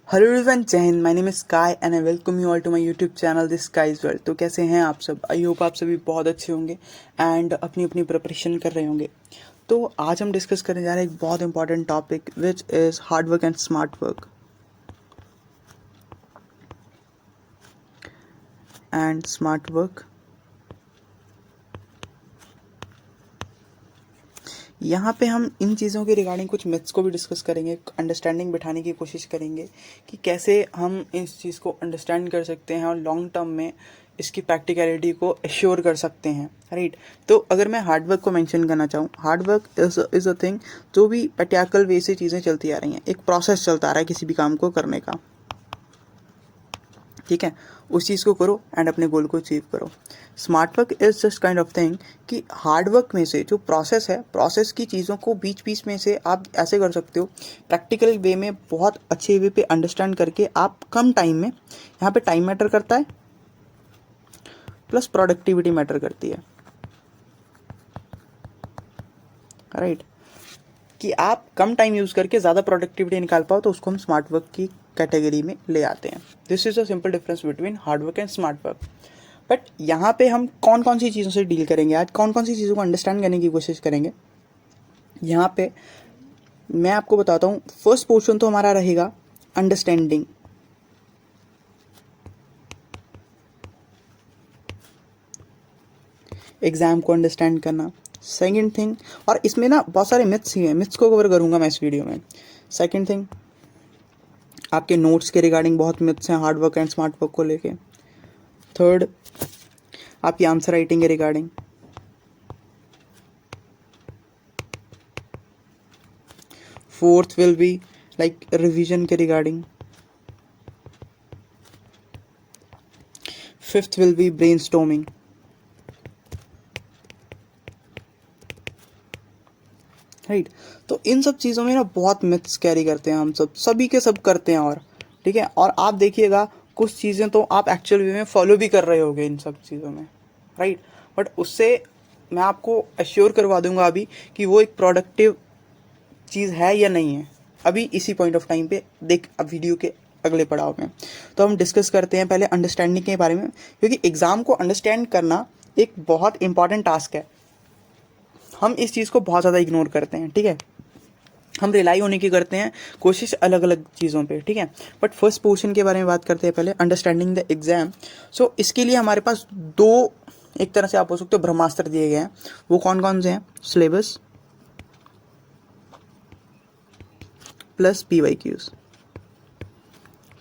Hello everyone, जय हिंद। My name is Sky and I welcome you all to my YouTube channel this Sky's world. तो कैसे हैं आप सब? आई होप आप सभी बहुत अच्छे होंगे एंड अपनी अपनी प्रिपरेशन कर रहे होंगे। तो आज हम डिस्कस करने जा रहे हैं एक बहुत important topic which is hard work and smart work. And smart work, यहाँ पे हम इन चीज़ों के रिगार्डिंग कुछ मिथ्स को भी डिस्कस करेंगे, अंडरस्टैंडिंग बिठाने की कोशिश करेंगे कि कैसे हम इस चीज़ को अंडरस्टैंड कर सकते हैं और लॉन्ग टर्म में इसकी प्रैक्टिकलिटी को एश्योर कर सकते हैं, राइट। तो अगर मैं हार्ड वर्क को मेंशन करना चाहूँ, hard work is a thing जो भी पैट्रियार्कल वे से चीज़ें चलती आ रही हैं, एक प्रोसेस चलता आ रहा है किसी भी काम को करने का, ठीक है। उस चीज़ को करो एंड अपने गोल को अचीव करो। Smart work is just kind of thing कि हार्ड वर्क में से जो प्रोसेस है, प्रोसेस की चीज़ों को बीच बीच में से आप ऐसे कर सकते हो प्रैक्टिकल वे में, बहुत अच्छे वे पे अंडरस्टैंड करके आप कम टाइम में, यहाँ पे टाइम मैटर करता है प्लस प्रोडक्टिविटी मैटर करती है, राइट। कि आप कम टाइम यूज़ करके ज़्यादा प्रोडक्टिविटी निकाल पाओ, तो उसको हम स्मार्ट वर्क की कैटेगरी में ले आते हैं। This is a simple difference between hard work and smart work. But यहाँ पे हम कौन कौन सी चीज़ों से डील करेंगे आज, कौन कौन सी चीज़ों को अंडरस्टैंड करने की कोशिश करेंगे, यहाँ पे मैं आपको बताता हूँ। फर्स्ट पोर्शन तो हमारा रहेगा अंडरस्टैंडिंग, एग्जाम को अंडरस्टैंड करना। सेकंड थिंग, और इसमें ना बहुत सारे मिथ्स ही हैं, मिथ्स को कवर करूँगा मैं इस वीडियो में। सेकंड थिंग, आपके नोट्स के रिगार्डिंग बहुत मिथ्स हैं hard work and smart work को लेके। थर्ड, आपकी आंसर राइटिंग के regarding. Fourth will be like revision के regarding. Fifth will be brainstorming, right. तो इन सब चीज़ों में ना बहुत मिथ्स कैरी करते हैं हम सब, सभी के सब करते हैं, और ठीक है। और आप देखिएगा कुछ चीज़ें तो आप एक्चुअल वे में फॉलो भी कर रहे होगे इन सब चीज़ों में, राइट। बट उससे मैं आपको एश्योर करवा दूंगा अभी कि वो एक प्रोडक्टिव चीज़ है या नहीं है, अभी इसी पॉइंट ऑफ टाइम पे देख, अब वीडियो के अगले पड़ाव में। तो हम डिस्कस करते हैं पहले अंडरस्टैंडिंग के बारे में, क्योंकि एग्ज़ाम को अंडरस्टैंड करना एक बहुत इंपॉर्टेंट टास्क है। हम इस चीज़ को बहुत ज़्यादा इग्नोर करते हैं, ठीक है। हम रिलाई होने की करते हैं कोशिश अलग अलग चीज़ों पे, ठीक है। बट फर्स्ट पोर्शन के बारे में बात करते हैं पहले, अंडरस्टैंडिंग द एग्ज़ाम। सो इसके लिए हमारे पास दो, एक तरह से आप बोल सकते हो, ब्रह्मास्त्र दिए गए हैं। वो कौन कौन से हैं? सिलेबस प्लस PYQs,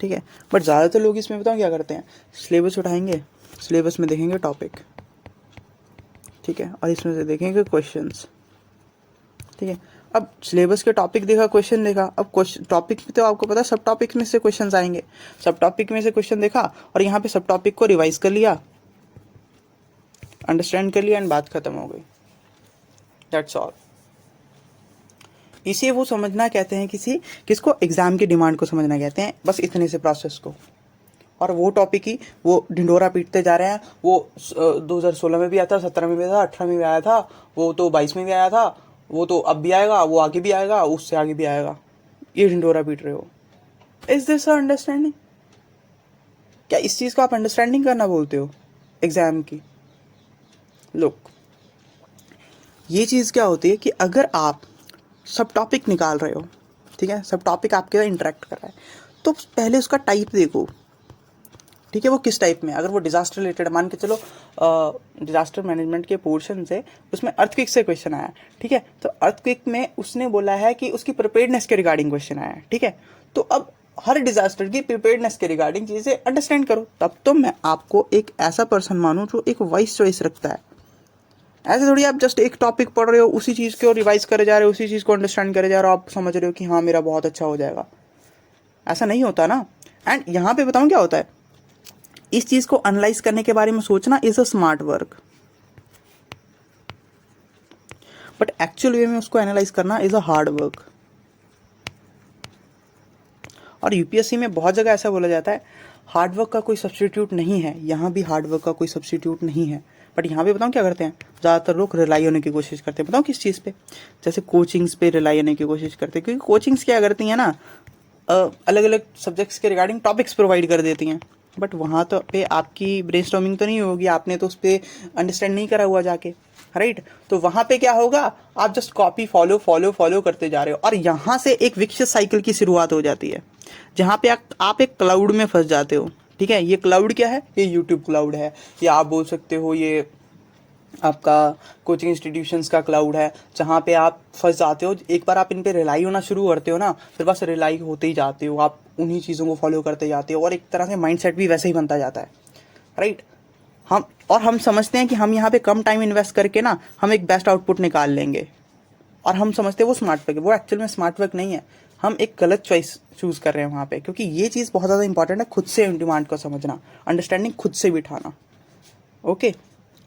ठीक है। बट ज़्यादातर लोग इसमें बताओ क्या करते हैं, सिलेबस उठाएंगे, सिलेबस में देखेंगे टॉपिक, ठीक है, और इसमें से देखेंगे क्वेश्चंस, ठीक है। अब सिलेबस के टॉपिक देखा, क्वेश्चन देखा, अब क्वेश्चन टॉपिक में तो आपको पता है सब टॉपिक में से क्वेश्चंस आएंगे, सब टॉपिक में से क्वेश्चन देखा और यहाँ पे सब टॉपिक को रिवाइज कर लिया, अंडरस्टैंड कर लिया एंड बात खत्म हो गई, दैट्स ऑल। इसे वो समझना कहते हैं, किसको? एग्जाम की डिमांड को समझना कहते हैं, बस इतने से प्रोसेस को। और वो टॉपिक ही वो ढिंडोरा पीटते जा रहे हैं, वो 2016 में भी आया था, 17 में भी आया था, 18 में भी आया था, वो तो 22 में भी आया था, वो तो अब भी आएगा, वो आगे भी आएगा, उससे आगे भी आएगा, ये ढिंडोरा पीट रहे हो। Is this understanding? क्या इस चीज़ को आप अंडरस्टैंडिंग करना बोलते हो एग्जाम की? लुक, ये चीज़ क्या होती है कि अगर आप सब टॉपिक निकाल रहे हो, ठीक है, सब टॉपिक आपके साथ इंटरेक्ट कर रहा है, तो पहले उसका टाइप देखो, ठीक है। वो किस टाइप में, अगर वो डिजास्टर रिलेटेड, मान के चलो डिजास्टर मैनेजमेंट के पोर्शन से उसमें अर्थक्वेक से क्वेश्चन आया, ठीक है, तो अर्थक्वेक में उसने बोला है कि उसकी प्रिपेयर्डनेस के रिगार्डिंग क्वेश्चन आया है, ठीक है। तो अब हर डिजास्टर की प्रिपेयर्डनेस के रिगार्डिंग चीज़ें अंडरस्टैंड करो, तब तो मैं आपको एक ऐसा पर्सन मानूँ जो एक वाइज चॉइस रखता है। ऐसे थोड़ी आप जस्ट एक टॉपिक पढ़ रहे हो, उसी चीज़ को रिवाइज करे जा रहे हो, उसी चीज़ को अंडरस्टैंड करे जा रहे हो, आप समझ रहे हो कि हाँ मेरा बहुत अच्छा हो जाएगा, ऐसा नहीं होता ना। एंड यहाँ पे बताऊँ क्या होता है, इस चीज़ को एनालाइज करने के बारे में सोचना is a smart work, but actual way में उसको एनालाइज करना इज अ हार्ड वर्क। और यूपीएससी में बहुत जगह ऐसा बोला जाता है हार्ड वर्क का कोई सब्स्टिट्यूट नहीं है, यहाँ भी हार्ड वर्क का कोई सब्स्टिट्यूट नहीं है। बट यहाँ पे बताऊँ क्या करते हैं, ज़्यादातर लोग रिलाई होने की कोशिश करते हैं, बताऊँ किस चीज़ पे? जैसे कोचिंग्स पे रिलाई होने की कोशिश करते हैं, क्योंकि कोचिंग्स क्या करती हैं ना, अलग अलग सब्जेक्ट्स के रिगार्डिंग टॉपिक्स प्रोवाइड कर देती हैं, बट वहाँ तो पे आपकी ब्रेनस्टॉर्मिंग तो नहीं होगी, आपने तो उस पर अंडरस्टैंड नहीं करा हुआ जाके, राइट। तो वहाँ पे क्या होगा, आप just copy follow follow follow करते जा रहे हो, और यहाँ से एक विकसित साइकिल की शुरुआत हो जाती है, जहाँ पे आप एक क्लाउड में फंस जाते हो। ठीक है, ये क्लाउड क्या है, ये यूट्यूब क्लाउड है, या आप बोल सकते हो ये आपका कोचिंग इंस्टीट्यूशंस का क्लाउड है, जहाँ पे आप फंस जाते हो। एक बार आप इन पे रिलाई होना शुरू करते हो ना, फिर बस रिलाई होते ही जाते हो, आप उन्हीं चीज़ों को फॉलो करते जाते हो, और एक तरह से माइंडसेट भी वैसे ही बनता जाता है, राइट। हम समझते हैं कि हम यहाँ पे कम टाइम इन्वेस्ट करके ना हम एक बेस्ट आउटपुट निकाल लेंगे, और हम समझते हैं वो स्मार्ट वर्क है। वो एक्चुअल में स्मार्ट वर्क नहीं है, हम एक गलत चॉइस चूज़ कर रहे हैं वहाँ पे, क्योंकि ये चीज़ बहुत ज़्यादा इंपॉर्टेंट है, खुद से डिमांड को समझना, अंडरस्टैंडिंग खुद से बिठाना, ओके।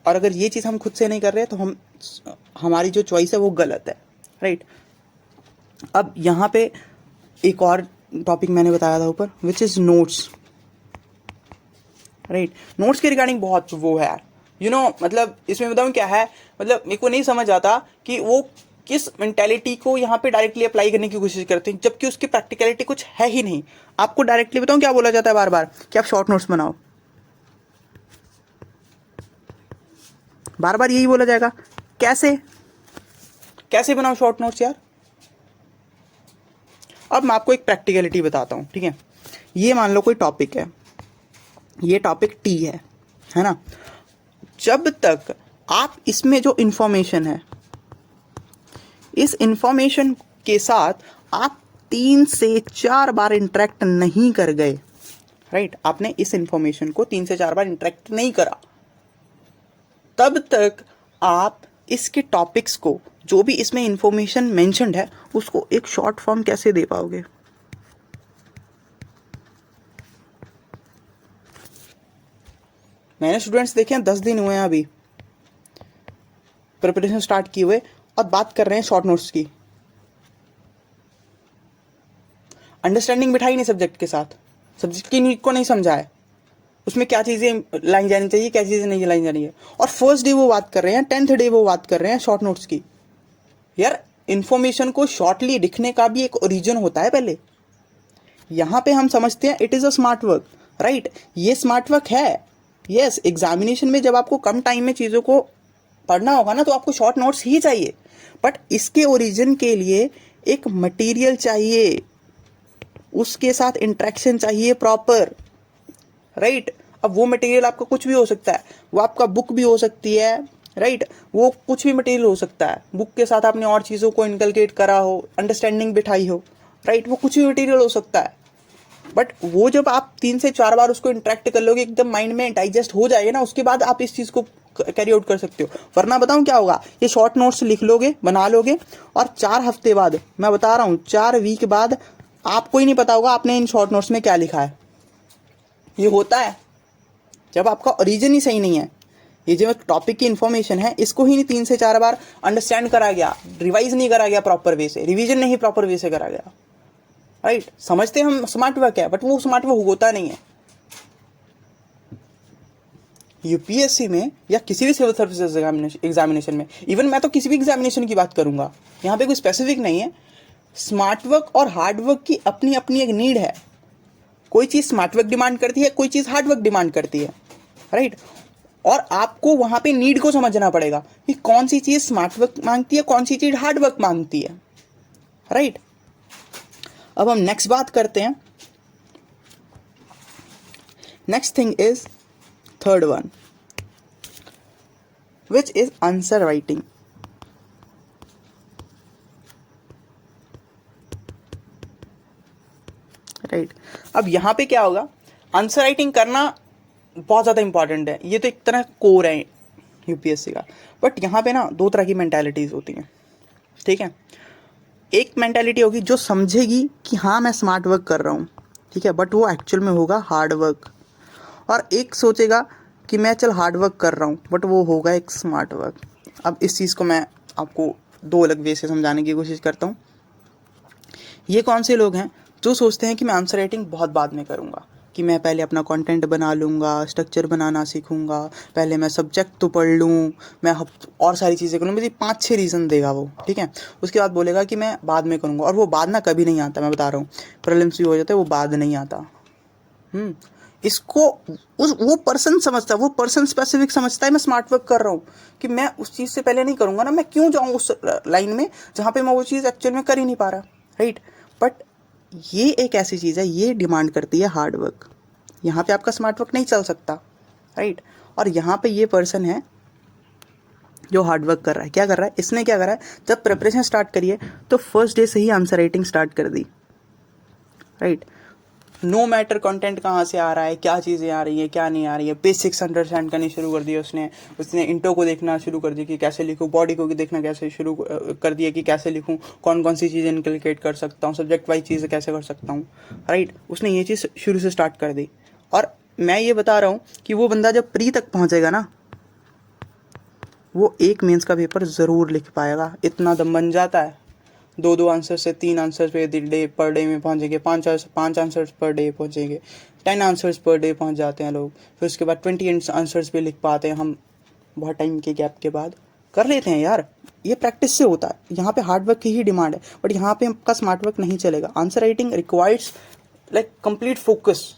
और अगर ये चीज़ हम खुद से नहीं कर रहे तो हमारी जो चॉइस है वो गलत है, राइट। अब यहाँ पे एक और टॉपिक मैंने बताया था ऊपर, which is notes, right. Notes के रिगार्डिंग बहुत वो है, मतलब इसमें बताऊँ क्या है, मतलब मेरे को नहीं समझ आता कि वो किस मेंटेलिटी को यहाँ पे डायरेक्टली अप्लाई करने की कोशिश करते हैं, जबकि उसकी प्रैक्टिकलिटी कुछ है ही नहीं। आपको डायरेक्टली बताऊँ क्या बोला जाता है बार बार, कि आप शॉर्ट नोट्स बनाओ, बार बार यही बोला जाएगा। कैसे कैसे बनाओ शॉर्ट नोट्स यार। अब मैं आपको एक प्रैक्टिकलिटी बताता हूँ, ठीक है। ये मान लो कोई टॉपिक है, ये टॉपिक टी है ना। जब तक आप इसमें जो इंफॉर्मेशन है, इस इंफॉर्मेशन के साथ आप 3 से 4 बार इंटरेक्ट नहीं कर गए, राइट, आपने इस इंफॉर्मेशन को 3 से 4 बार इंटरेक्ट नहीं करा, तब तक आप इसके टॉपिक्स को, जो भी इसमें इंफॉर्मेशन मेंशन्ड है, उसको एक शॉर्ट फॉर्म कैसे दे पाओगे। मैंने स्टूडेंट्स देखे हैं 10 दिन हुए हैं अभी प्रिपरेशन स्टार्ट किए हुए, और बात कर रहे हैं शॉर्ट नोट्स की। अंडरस्टैंडिंग बिठाई नहीं सब्जेक्ट के साथ, सब्जेक्ट की नीड को नहीं समझा है, उसमें क्या चीज़ें लाई जानी चाहिए, क्या चीज़ें नहीं लाई जानी है। और फर्स्ट डे वो बात कर रहे हैं, 10th डे वो बात कर रहे हैं शॉर्ट नोट्स की। यार, इन्फॉर्मेशन को शॉर्टली लिखने का भी एक ओरिजिन होता है पहले। यहाँ पे हम समझते हैं it is a smart work, right, ये स्मार्ट वर्क है। यस, एग्जामिनेशन में जब आपको कम टाइम में चीज़ों को पढ़ना होगा ना, तो आपको शॉर्ट नोट्स ही चाहिए, बट इसके ओरिजिन के लिए एक मटेरियल चाहिए, उसके साथ इंटरेक्शन चाहिए प्रॉपर, राइट। अब वो मटेरियल आपका कुछ भी हो सकता है, वो आपका बुक भी हो सकती है, राइट, वो कुछ भी मटेरियल हो सकता है। बुक के साथ आपने और चीज़ों को इनकलकेट करा हो, अंडरस्टैंडिंग बिठाई हो, राइट, वो कुछ भी मटेरियल हो सकता है। बट वो जब आप 3 से 4 बार उसको इंटरेक्ट कर लोगे, एकदम माइंड में डाइजेस्ट हो जाएगा ना, उसके बाद आप इस चीज़ को कैरी आउट कर सकते हो। वरना बताऊँ क्या होगा, ये शॉर्ट नोट्स लिख लोगे, बना लोगे, और 4 हफ्ते बाद, मैं बता रहा हूँ 4 वीक बाद, आपको ही नहीं पता होगा आपने इन शॉर्ट नोट्स में क्या लिखा है। ये होता है जब आपका ओरिजिन ही सही नहीं है। ये जो टॉपिक की इन्फॉर्मेशन है, इसको ही नहीं 3 से 4 बार अंडरस्टैंड करा गया, रिवाइज नहीं करा गया प्रॉपर वे से, रिवीजन नहीं प्रॉपर वे से करा गया, राइट। समझते हम स्मार्ट वर्क है, बट वो स्मार्ट वर्क होता नहीं है। यूपीएससी में या किसी भी सिविल सर्विसेज एग्जामिनेशन में, इवन मैं तो किसी भी एग्जामिनेशन की बात करूंगा, यहाँ पे कोई स्पेसिफिक नहीं है। स्मार्ट वर्क और हार्ड वर्क की अपनी अपनी एक नीड है। कोई चीज़ स्मार्ट वर्क डिमांड करती है, कोई चीज़ हार्ड वर्क डिमांड करती है, राइट। और आपको वहाँ पे नीड को समझना पड़ेगा कि कौन सी चीज़ स्मार्ट वर्क मांगती है, कौन सी चीज़ हार्ड वर्क मांगती है, राइट। अब हम नेक्स्ट बात करते हैं। Next thing is third one, which is answer writing. Right, अब यहाँ पे क्या होगा, आंसर राइटिंग करना बहुत ज़्यादा इंपॉर्टेंट है, ये तो एक तरह कोर है यूपीएससी का। बट यहाँ पे ना 2 तरह की मेंटालिटीज़ होती हैं, ठीक है। एक मेंटालिटी होगी जो समझेगी कि हाँ मैं स्मार्ट वर्क कर रहा हूँ, ठीक है, बट वो एक्चुअल में होगा हार्ड वर्क। और एक सोचेगा कि मैं चल हार्ड वर्क कर रहा हूँ, बट वो होगा एक स्मार्ट वर्क। अब इस चीज़ को मैं आपको 2 अलग वे से समझाने की कोशिश करता हूँ। ये कौन से लोग हैं जो सोचते हैं कि मैं आंसर राइटिंग बहुत बाद में करूँगा, कि मैं पहले अपना कंटेंट बना लूँगा, स्ट्रक्चर बनाना सीखूँगा, पहले मैं सब्जेक्ट तो पढ़ लूँ, मैं और सारी चीज़ें करूँ, मुझे 5-6 रीज़न देगा वो, ठीक है। उसके बाद बोलेगा कि मैं बाद में करूँगा, और वो बाद ना कभी नहीं आता, मैं बता रहा हूँ। प्रीलिम्स भी हो जाता है, वो बाद नहीं आता। इसको वो पर्सन समझता है, वो पर्सन स्पेसिफिक समझता है मैं स्मार्ट वर्क कर रहा हूँ, कि मैं उस चीज़ से पहले नहीं करूँगा ना, मैं क्यों जाऊँ उस लाइन में जहाँ पे मैं वो चीज़ एक्चुअल में कर ही नहीं पा रहा, राइट। बट ये एक ऐसी चीज़ है, ये डिमांड करती है हार्ड वर्क। यहाँ पे आपका स्मार्ट वर्क नहीं चल सकता, राइट। और यहाँ पे ये पर्सन है जो हार्ड वर्क कर रहा है। क्या कर रहा है इसने, क्या करा है, जब प्रिपरेशन स्टार्ट करिए तो फर्स्ट डे से ही आंसर राइटिंग स्टार्ट कर दी, राइट। नो मैटर कंटेंट कहाँ से आ रहा है, क्या चीज़ें आ रही है, क्या नहीं आ रही है, बेसिक्स अंडरस्टैंड करनी शुरू कर दी उसने इंट्रो को देखना शुरू कर दी कि कैसे लिखूँ, बॉडी को देखना कैसे शुरू कर दिया कि कैसे लिखूँ, कौन कौन सी चीज़ें इनकलकेट कर सकता हूँ, सब्जेक्ट वाइज चीज़ें कैसे कर सकता हूँ, राइट। उसने ये चीज़ शुरू से स्टार्ट कर दी। और मैं ये बता रहा हूँ कि वो बंदा जब प्री तक पहुँचेगा ना, वो एक मेंस का पेपर ज़रूर लिख पाएगा, इतना दम बन जाता है। 2 आंसर से 3 आंसर पे डे पर डे में पहुंचेंगे, 5 आंसर्स पर डे पहुंचेंगे, 10 आंसर्स पर डे पहुंच जाते हैं लोग। फिर उसके बाद 20 आंसर्स पे लिख पाते हैं हम, बहुत टाइम के गैप के बाद कर लेते हैं यार। ये प्रैक्टिस से होता है, यहाँ पे हार्ड वर्क की ही डिमांड है, बट यहाँ पे आपका स्मार्ट वर्क नहीं चलेगा। Answer writing requires like complete focus,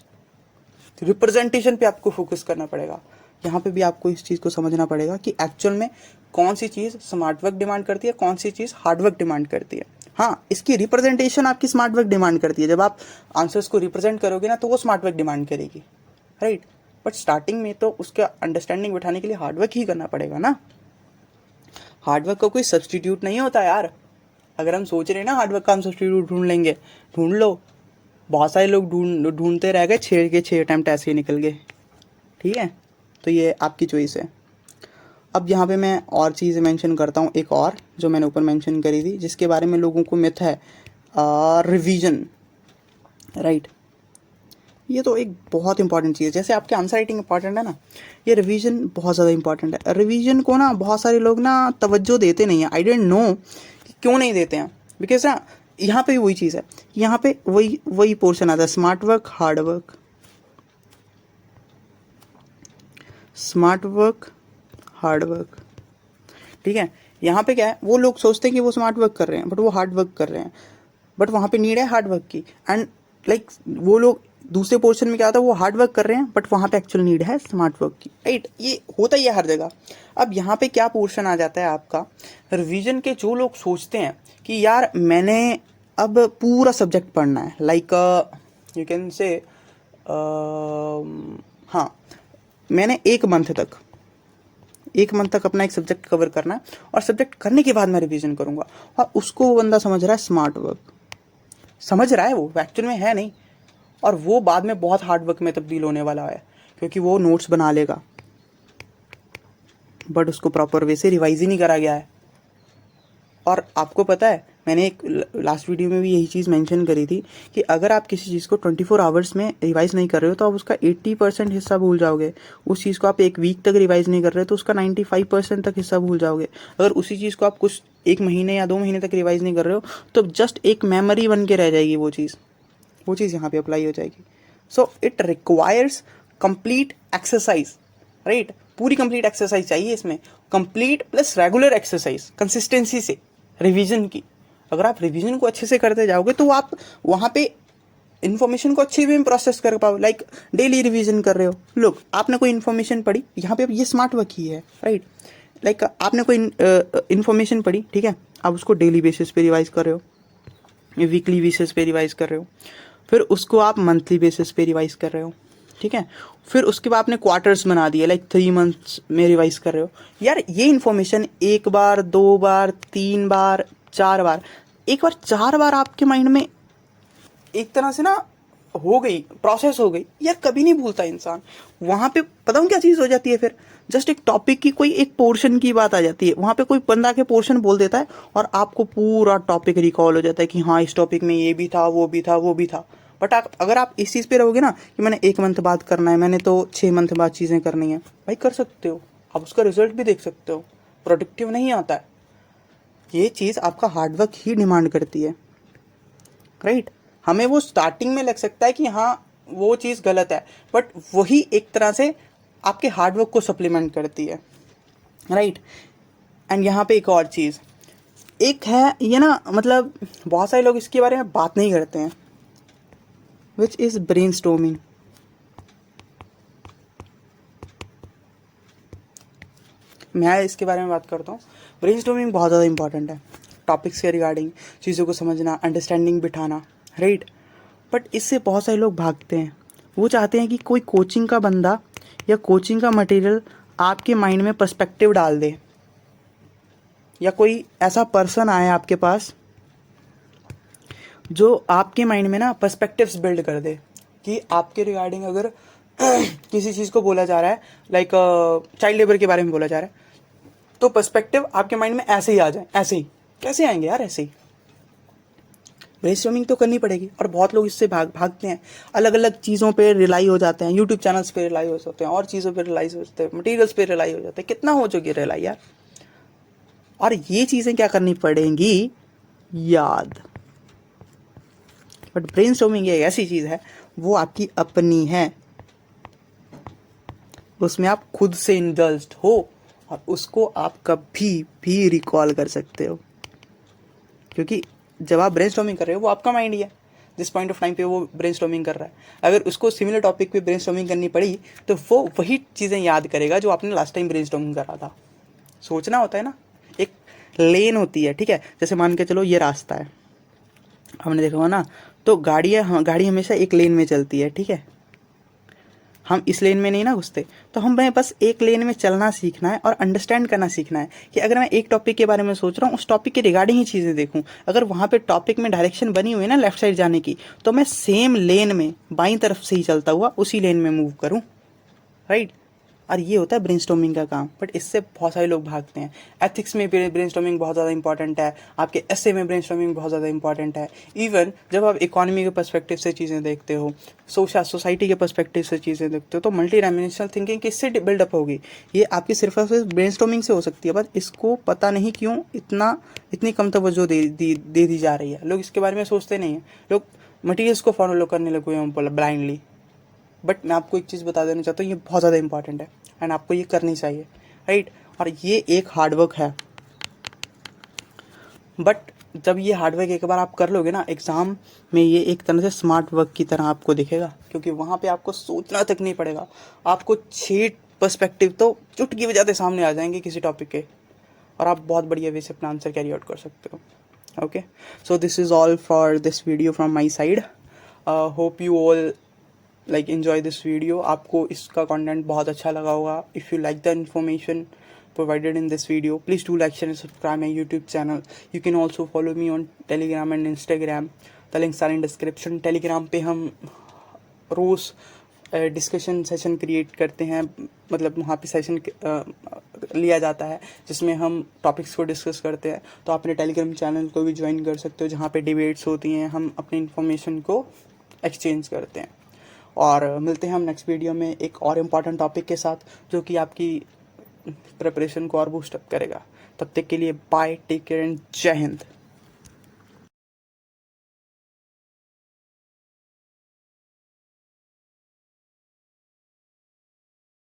representation पे आपको फोकस करना पड़ेगा। यहाँ पे भी आपको इस चीज़ को समझना पड़ेगा कि एक्चुअल में कौन सी चीज़ स्मार्ट वर्क डिमांड करती है, कौन सी चीज़ हार्ड वर्क डिमांड करती है। हाँ, इसकी रिप्रेजेंटेशन आपकी स्मार्ट वर्क डिमांड करती है। जब आप आंसर्स को रिप्रेजेंट करोगे ना, तो वो स्मार्ट वर्क डिमांड करेगी, राइट। बट स्टार्टिंग में तो उसका अंडरस्टैंडिंग बिठाने के लिए हार्ड वर्क ही करना पड़ेगा ना। हार्ड वर्क का कोई सब्सटीट्यूट नहीं होता यार। अगर हम सोच रहे हैं ना हार्ड वर्क का हम सब्सटीट्यूट ढूंढ लेंगे, ढूंढ लो। बहुत सारे लोग ढूंढते रह गए, 6 के 6 अटैम्प्ट ऐसे ही निकल गए, ठीक है। तो ये आपकी चॉइस है। अब यहाँ पे मैं और चीज़ मेंशन करता हूँ, एक और जो मैंने ऊपर मेंशन करी थी, जिसके बारे में लोगों को मिथ है, रिवीजन, राइट। ये तो एक बहुत इंपॉर्टेंट चीज़ है। जैसे आपके आंसर राइटिंग इंपॉर्टेंट है ना, ये रिवीजन बहुत ज़्यादा इंपॉर्टेंट है। रिवीजन को ना बहुत सारे लोग ना तवज्जो देते नहीं है। आई डोंट नो कि क्यों नहीं देते हैं, बिकॉज ना यहाँ पे भी वही चीज़ है, यहाँ पे वही पोर्शन आता है, smart work hard work, smart work hard work, ठीक है। यहाँ पे क्या है, वो लोग सोचते हैं कि वो स्मार्ट वर्क कर रहे हैं, बट वो हार्ड वर्क कर रहे हैं, बट वहाँ पे नीड है हार्ड वर्क की। एंड लाइक वो लोग दूसरे पोर्शन में क्या होता है, वो हार्ड वर्क कर रहे हैं, बट वहाँ पे एक्चुअल नीड है स्मार्ट वर्क की, राइट। ये होता ही है हर जगह। अब यहाँ पे क्या पोर्शन आ जाता है आपका, रिवीजन के जो लोग सोचते हैं कि यार मैंने अब पूरा सब्जेक्ट पढ़ना है, लाइक यू कैन से, हाँ, मैंने एक मंथ तक अपना एक सब्जेक्ट कवर करना है, और सब्जेक्ट करने के बाद मैं रिवीजन करूंगा। और उसको वो बंदा समझ रहा है स्मार्ट वर्क, समझ रहा है, वो एक्चुअल में है नहीं। और वो बाद में बहुत हार्ड वर्क में तब्दील होने वाला है, क्योंकि वो नोट्स बना लेगा, बट उसको प्रॉपर वे से रिवाइज ही नहीं करा गया है। और आपको पता है, मैंने एक लास्ट वीडियो में भी यही चीज़ मेंशन करी थी कि अगर आप किसी चीज़ को 24 आवर्स में रिवाइज नहीं कर रहे हो तो आप उसका 80% हिस्सा भूल जाओगे। उस चीज़ को आप एक वीक तक रिवाइज नहीं कर रहे हो तो उसका 95% तक हिस्सा भूल जाओगे। अगर उसी चीज़ को आप कुछ 1 महीने या 2 महीने तक रिवाइज नहीं कर रहे हो तो जस्ट एक मेमोरी बन के रह जाएगी वो चीज़ यहाँ पर अप्लाई हो जाएगी। So it requires complete exercise, right. पूरी कंप्लीट एक्सरसाइज चाहिए इसमें, complete plus regular exercise, consistency से रिवीजन की। अगर आप रिवीजन को अच्छे से करते जाओगे तो आप वहाँ पे इन्फॉर्मेशन को अच्छे वे में प्रोसेस कर पाओ। लाइक डेली रिवीजन कर रहे हो, लोग आपने कोई इन्फॉर्मेशन पढ़ी, यहाँ पे ये स्मार्ट वर्क ही है, राइट। लाइक आपने कोई इन्फॉर्मेशन पढ़ी, ठीक है, आप उसको डेली बेसिस पे रिवाइज कर रहे हो, वीकली बेसिस पे रिवाइज कर रहे हो, फिर उसको आप मंथली बेसिस पे रिवाइज कर रहे हो, ठीक है। फिर उसके बाद आपने क्वार्टर्स बना दिए, लाइक 3 मंथ्स में रिवाइज कर रहे हो। यार ये इन्फॉर्मेशन 1 बार 2 बार 3 बार 4 बार, एक बार 4 बार आपके माइंड में एक तरह से ना हो गई, प्रोसेस हो गई, यार कभी नहीं भूलता इंसान। वहाँ पे पता हूँ क्या चीज़ हो जाती है, फिर जस्ट एक टॉपिक की कोई एक पोर्शन की बात आ जाती है, वहाँ पे कोई बंदा के पोर्शन बोल देता है और आपको पूरा टॉपिक रिकॉल हो जाता है कि हाँ इस टॉपिक में ये भी था, वो भी था, वो भी था। बट अगर आप इस चीज़ पे रहोगे ना कि मैंने 1 मंथ बाद करना है, मैंने तो 6 मंथ बाद चीज़ें करनी है, भाई कर सकते हो, आप उसका रिजल्ट भी देख सकते हो, प्रोडक्टिव नहीं आता है। ये चीज़ आपका हार्डवर्क ही डिमांड करती है, राइट। हमें वो स्टार्टिंग में लग सकता है कि हाँ वो चीज़ गलत है, बट वही एक तरह से आपके हार्डवर्क को सप्लीमेंट करती है, राइट। एंड यहाँ पे एक और चीज़ एक है, ये ना मतलब बहुत सारे लोग इसके बारे में बात नहीं करते हैं, विच इज़ ब्रेनस्टॉर्मिंग। मैं इसके बारे में बात करता हूँ। ब्रेनस्टॉर्मिंग बहुत ज़्यादा इंपॉर्टेंट है, टॉपिक्स के रिगार्डिंग चीज़ों को समझना, अंडरस्टैंडिंग बिठाना, राइट। बट इससे बहुत सारे लोग भागते हैं। वो चाहते हैं कि कोई कोचिंग का बंदा या कोचिंग का मटेरियल आपके माइंड में पर्सपेक्टिव डाल दे, या कोई ऐसा पर्सन आए आपके पास जो आपके माइंड में ना पर्सपेक्टिव्स बिल्ड कर दे कि आपके रिगार्डिंग अगर किसी चीज़ को बोला जा रहा है, लाइक चाइल्ड लेबर के बारे में बोला जा रहा है, तो पर्सपेक्टिव आपके माइंड में ऐसे ही आ जाए। ऐसे ही कैसे आएंगे यार, ऐसे ही ब्रेनस्टॉर्मिंग तो करनी पड़ेगी। और बहुत लोग इससे भागते हैं, अलग अलग चीज़ों पे रिलाई हो जाते हैं, यूट्यूब चैनल्स पे रिलाई हो जाते हैं, और चीज़ों पे रिलाई हो जाते हैं, मटीरियल्स पे रिलाई हो जाते हैं। कितना हो चुकी है रिलाई यार। और ये चीज़ें क्या करनी पड़ेंगी, याद। बट ब्रेनस्टॉर्मिंग एक ऐसी चीज़ है, वो आपकी अपनी है, उसमें आप खुद से इंडल्ज्ड हो और उसको आप कभी भी रिकॉल कर सकते हो। क्योंकि जब आप ब्रेनस्टॉर्मिंग कर रहे हो, वो आपका माइंड ही है जिस पॉइंट ऑफ टाइम पे वो ब्रेनस्टॉर्मिंग कर रहा है। अगर उसको सिमिलर टॉपिक पे ब्रेनस्टॉर्मिंग करनी पड़ी तो वो वही चीज़ें याद करेगा जो आपने लास्ट टाइम ब्रेनस्टॉर्मिंग करा था। सोचना होता है ना, एक लेन होती है, ठीक है। जैसे मान के चलो ये रास्ता है, हमने देखा हो ना, तो गाड़ी हमेशा एक लेन में चलती है, ठीक है। हम इस लेन में नहीं ना घुसते, तो हमें बस एक लेन में चलना सीखना है और अंडरस्टैंड करना सीखना है कि अगर मैं एक टॉपिक के बारे में सोच रहा हूँ, उस टॉपिक के रिगार्डिंग ही चीज़ें देखूँ। अगर वहाँ पे टॉपिक में डायरेक्शन बनी हुई है ना लेफ्ट साइड जाने की, तो मैं सेम लेन में बाईं तरफ से ही चलता हुआ उसी लेन में मूव करूँ, राइट। और ये होता है ब्रेनस्टॉर्मिंग का काम। बट इससे बहुत सारे लोग भागते हैं। एथिक्स में ब्रेनस्टॉर्मिंग बहुत ज़्यादा इंपॉर्टेंट है, आपके एसे में ब्रेनस्टॉर्मिंग बहुत ज़्यादा इंपॉर्टेंट है। इवन जब आप इकोनॉमी के पर्सपेक्टिव से चीज़ें देखते हो, सोसाइटी के पर्सपेक्टिव से चीज़ें देखते हो, तो मल्टी डायमेंशनल थिंकिंग किससे बिल्डअप होगी, ये आपकी सिर्फ और सिर्फ ब्रेनस्टॉर्मिंग से हो सकती है। बस इसको पता नहीं क्यों इतनी कम तवज्जो दे दी जा रही है। लोग इसके बारे में सोचते नहीं हैं, लोग मटीरियल्स को फॉलो करने लगे हैं ब्लाइंडली। बट मैं आपको एक चीज़ बता देना चाहता हूँ, ये बहुत ज़्यादा इंपॉर्टेंट है एंड आपको ये करनी चाहिए, राइट। और ये एक हार्डवर्क है, बट जब ये हार्डवर्क एक बार आप कर लोगे ना, एग्ज़ाम में ये एक तरह से स्मार्ट वर्क की तरह आपको दिखेगा। क्योंकि वहाँ पे आपको सोचना तक नहीं पड़ेगा, आपको 6 पर्सपेक्टिव तो चुटकी बजाते सामने आ जाएंगे किसी टॉपिक के, और आप बहुत बढ़िया वे से अपना आंसर कैरी आउट कर सकते हो। Okay, so this is all for this video from my side. Hope you all like enjoy this video. आपको इसका कंटेंट बहुत अच्छा लगा होगा। If you like the information provided in this video, please do like, share and subscribe my YouTube channel. You can also follow me on Telegram and Instagram. The links are in description. Telegram पे हम रोज़ discussion session create करते हैं, मतलब वहाँ पे session लिया जाता है जिसमें हम टॉपिक्स को डिस्कस करते हैं। तो आप अपने टेलीग्राम चैनल को भी ज्वाइन कर सकते हो, जहाँ पे डिबेट्स होती हैं, हम अपनी इन्फॉर्मेशन को एक्सचेंज करते हैं। और मिलते हैं हम नेक्स्ट वीडियो में एक और इम्पॉर्टेंट टॉपिक के साथ, जो कि आपकी प्रिपरेशन को और बूस्टअप करेगा। तब तक के लिए बाय, टेक केयर एंड जय हिंद।